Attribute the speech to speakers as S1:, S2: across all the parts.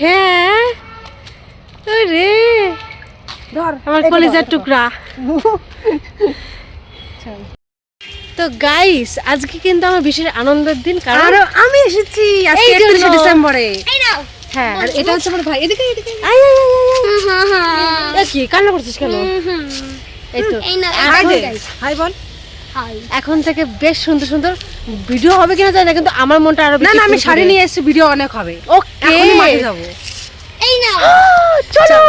S1: হ্যাঁ রে ধর আমার কলেজের টুকরা। তো গাইস আজকে কিন্তু আমার বিশেষ আনন্দের দিন, কারণ
S2: আমি এসেছি আজকে 31 ডিসেম্বরে।
S1: হ্যাঁ
S2: আর এটা হচ্ছে আমার ভাই। এদিকে এদিকে
S1: কি কান্না করছিস কেন? এই তো
S2: হাই বল।
S1: এখন থেকে বেশ সুন্দর সুন্দর ভিডিও হবে কিনা জানি না, কিন্তু আমার মনটা আরো
S2: না
S1: বেশি
S2: না আমি শাড়ি নিয়ে এসেছি, ভিডিও অনেক হবে।
S1: ওকে
S2: এখনই মাঠে যাব।
S3: এই নাও
S1: চলো।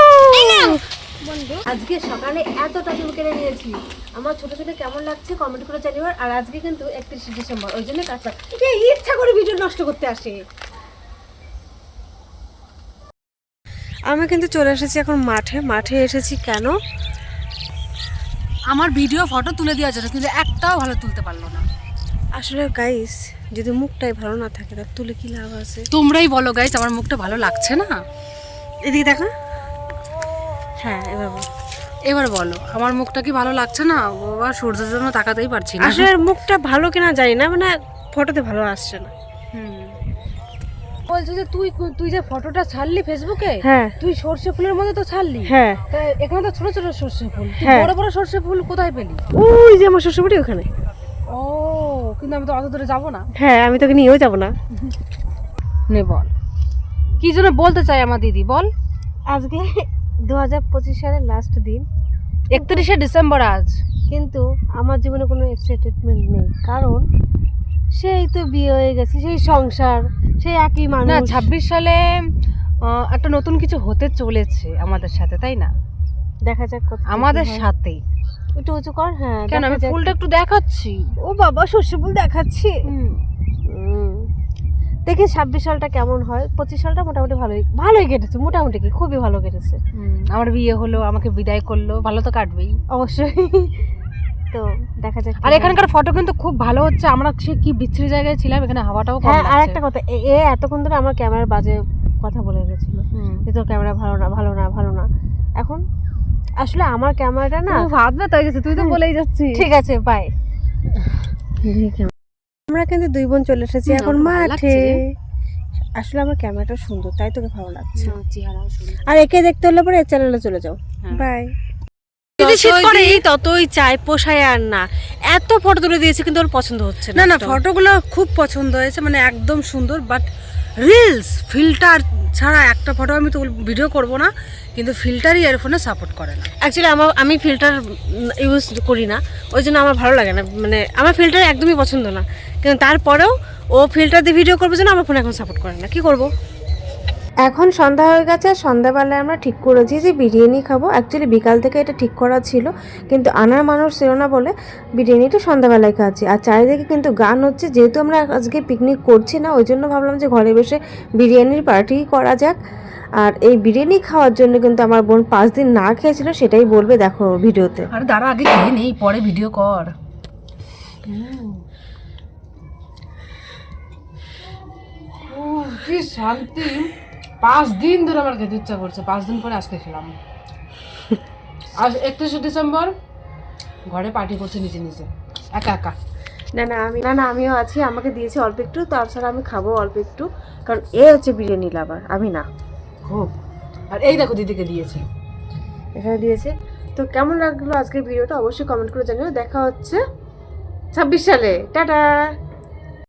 S3: বন্ধু।
S1: আজকে সকালে এতটা চুল কেটে নিয়েছি, আমার ছোট ছোট কেমন লাগছে কমেন্ট করে জানিও। আর আজকে কিন্তু 31 ডিসেম্বর, ওই জন্য কাজ ইচ্ছা করে ভিডিও নষ্ট করতে আসে। আমি কিন্তু চলে এসেছি এখন মাঠে এসেছি কেন?
S2: আমার ভিডিও ফটো তুলে দেওয়ার জন্য, কিন্তু একটাও ভালো তুলতে পারলো না।
S1: আসলে গাইস যদি মুখটাই ভালো না থাকে তাহলে তুলে কি লাভ আছে?
S2: তোমরাই বলো গাইস, আমার মুখটা ভালো লাগছে না?
S1: এদিকে দেখা। হ্যাঁ
S2: এবার বলো আমার মুখটা কি ভালো লাগছে না? বাবা সূর্যের জন্য তাকাতেই পারছি না।
S1: আসলে মুখটা ভালো কিনা জানি না, মানে ফটোতে ভালো আসছে না।
S2: বলছি যে তুই যে ফটোটা ছাড়লি ফেসবুকে,
S1: হ্যাঁ
S2: তুই সর্ষে ফুলের মধ্যে তো ছাড়লি।
S1: হ্যাঁ
S2: তা এখানে তো ছোট ছোট সর্ষে ফুল, তুই
S1: হ্যাঁ।
S2: বড় বড় সর্ষে ফুল কোথায় পেলি?
S1: ওই যে আমার শ্বশুরবাড়ি ওখানে।
S2: ও কিন্তু আমি তো অত দূরে যাবো না।
S1: হ্যাঁ আমি তোকে নিয়েও যাবো না।
S2: নে বল কি জন্য বলতে চাই আমার দিদি, বল।
S1: আজকে 2025 সালের লাস্ট দিন,
S2: 31শে ডিসেম্বর আজ।
S1: কিন্তু আমার জীবনে কোনো এক্সাইটমেন্ট নেই, কারণ সেই তো বিয়ে হয়ে গেছে, সেই সংসার, সেই একই মানুষ।
S2: না 26 সালে একটা নতুন কিছু হতে চলেছে আমাদের সাথে, তাই না?
S1: দেখা যাক কত
S2: আমাদের সাথে।
S1: একটু উঁচু কর। হ্যাঁ
S2: কেন আমি ফুলটা একটু দেখাচ্ছি।
S1: ও বাবা সর্ষে ফুল দেখাচ্ছি। দেখি 26 সালটা কেমন হয়। 25 সালটা মোটামুটি ভালোই কেটেছে, মোটামুটি কি খুবই ভালো কেটেছে।
S2: আমার বিয়ে হলো, আমাকে বিদায় করলো, ভালো তো কাটবেই
S1: অবশ্যই। তো দেখা যাক।
S2: আর এখানকার ফটো কিন্তু খুব ভালো হচ্ছে। আমরা সে কি বিচ্ছিরি জায়গায় ছিলাম, এখানে হাওয়াটাও কম
S1: হ্যাঁ আর
S2: লাগছে।
S1: একটা কথা, এতক্ষণ ধরে আমার ক্যামেরার বাজে কথা বলে গেছিল যে তোর ক্যামেরা ভালো না। এখন আসলে আমার ক্যামেরাটা না
S2: ভাব না তাই গেছে, তুই তো বলেই যাচ্ছিস।
S1: ঠিক আছে বাই। আমরা কিন্তু দুই বোন চলে এসেছি এখন মাঠে। আসলে আমার ক্যামেরাটা সুন্দর, তাই তোকে ভালো লাগছে।
S2: চেহারাও সুন্দর।
S1: আর একে দেখতে হলে পরে এই চ্যানেলে চলে যাও। বাই। ততই চাই পোষায় আর না। এত ফটো তুলে দিয়েছে কিন্তু ওর পছন্দ হচ্ছে
S2: না না ফটোগুলো খুব পছন্দ হয়েছে, মানে একদম সুন্দর। বাট রিলস ফিল্টার ছাড়া একটা ফটো আমি তো ভিডিও করব না, কিন্তু ফিল্টারই এয়ারফোনে সাপোর্ট করে না।
S1: অ্যাকচুয়ালি আমি ফিল্টার ইউজ করি না, ওই জন্য আমার ভালো লাগে না। মানে আমার ফিল্টার একদমই পছন্দ না, কিন্তু তারপরেও ও ফিল্টার দিয়ে ভিডিও করবো জন্য আমার ফোন এখন সাপোর্ট করে না। কি করব? এখন সন্ধ্যা হয়ে গেছে, আর সন্ধ্যাবেলায় আমরা ঠিক করেছি যে বিরিয়ানি খাবো। অ্যাকচুয়ালি বিকাল থেকে এটা ঠিক করা ছিল, কিন্তু আনার মানুষ ছিল না বলে বিরিয়ানিটা সন্ধ্যাবেলায় খাচ্ছি। আর চারিদিকে কিন্তু গান হচ্ছে, যেহেতু আমরা আজকে পিকনিক করছি না, ওই জন্য ভাবলাম যে ঘরে বসে বিরিয়ানির পার্টি করা যাক। আর এই বিরিয়ানি খাওয়ার জন্য কিন্তু আমার বোন 5 দিন না খেয়েছিল, সেটাই বলবে দেখো ভিডিওতে।
S2: আর দাঁড়া আগে খেয়ে নেই, পরে ভিডিও কর। কি শান্তি। 5 দিন ধরে আমার খেতে ইচ্ছা করছে, 5 দিন পরে আজকে খেলাম। আজ 31শে ডিসেম্বর, ঘরে পার্টি করছে নিজে নিজে একা একা।
S1: না আমিও আছি, আমাকে দিয়েছে অল্প একটু, তাছাড়া আমি খাবো অল্প একটু, কারণ এ হচ্ছে বিরিয়ানি লাভার, আমি না।
S2: খুব। আর এই দেখো দিদিকে দিয়েছে,
S1: এখানে দিয়েছে। তো কেমন লাগলো আজকের ভিডিওটা অবশ্যই কমেন্ট করে জানিও। দেখা হচ্ছে 26 সালে। টাটা।